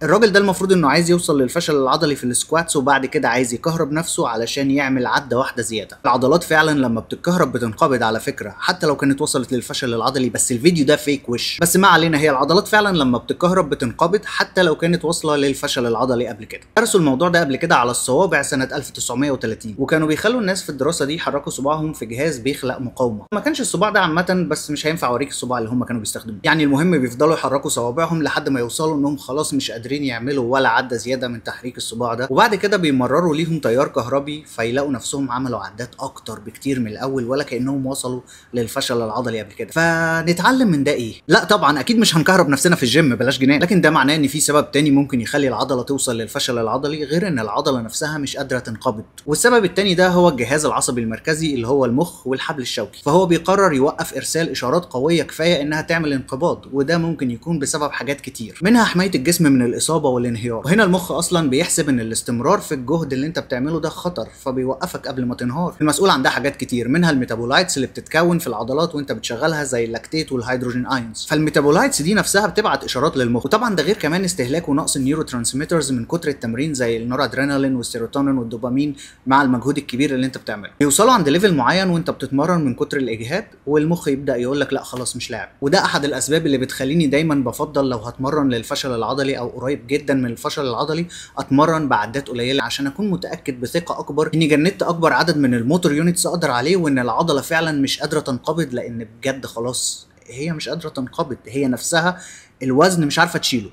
الراجل ده المفروض انه عايز يوصل للفشل العضلي في السكواتس، وبعد كده عايز يكهرب نفسه علشان يعمل عدة واحدة زيادة. العضلات فعلا لما بتتكهرب بتنقبض على فكرة، حتى لو كانت وصلت للفشل العضلي، بس الفيديو ده فيك وش. بس ما علينا، هي العضلات فعلا لما بتتكهرب بتنقبض حتى لو كانت واصلة للفشل العضلي قبل كده. درسوا الموضوع ده قبل كده على الصوابع سنة 1930، وكانوا بيخلوا الناس في الدراسة دي يحركوا صباعهم في جهاز بيخلق مقاومة. ما كانش الصباع ده عامة، بس مش هينفع اوريك الصباع اللي هم كانوا بيستخدموه. يعني المهم بيفضلوا يحركوا صوابعهم لحد ما يوصلوا انهم خلاص مش قادرين يعملوا ولا عدة زيادة من تحريك الصباع ده، وبعد كده بيمرروا ليهم تيار كهربي، فيلاقوا نفسهم عملوا عدات اكتر بكتير من الاول، ولا كانهم وصلوا للفشل العضلي قبل كده. فنتعلم من ده ايه؟ لا طبعا اكيد مش هنكهرب نفسنا في الجيم، بلاش جنان، لكن ده معناه ان في سبب تاني ممكن يخلي العضله توصل للفشل العضلي غير ان العضله نفسها مش قادره تنقبض. والسبب التاني ده هو الجهاز العصبي المركزي اللي هو المخ والحبل الشوكي، فهو بيقرر يوقف ارسال اشارات قويه كفايه انها تعمل انقباض، وده ممكن يكون بسبب حاجات كتير، منها حمايه الجسم من الاصابه والانهيار. وهنا المخ اصلا بيحسب ان الاستمرار في الجهد اللي انت بتعمله ده خطر، فبيوقفك قبل ما تنهار. المسؤول عن ده حاجات كتير، منها الميتابولايتس اللي بتتكون في العضلات وانت بتشغلها زي اللاكتيت والهيدروجين ايونز. فالميتابولايتس دي نفسها بتبعت اشارات للمخ، وطبعا ده غير كمان استهلاك ونقص النيورو ترانسميترز من كتر التمرين زي النورادرينالين والسيروتونين والدوبامين مع المجهود الكبير اللي انت بتعمله. بيوصلوا عند ليفل معين وانت بتتمرن من كتر الاجهاد، والمخ يبدا يقول لك لا خلاص مش لاعب. وده احد الاسباب اللي بتخليني دايما بفضل لو هتمرن للفشل العضلي او قريب جدا من الفشل العضلي اتمرن بعدات قليله، عشان اكون متاكد بثقه اكبر اني جندت اكبر عدد من الموتور يونتس اقدر عليه، وان العضله فعلا مش قادره تنقبض، لان بجد خلاص هي مش قادره تنقبض، هي نفسها الوزن مش عارفه تشيله.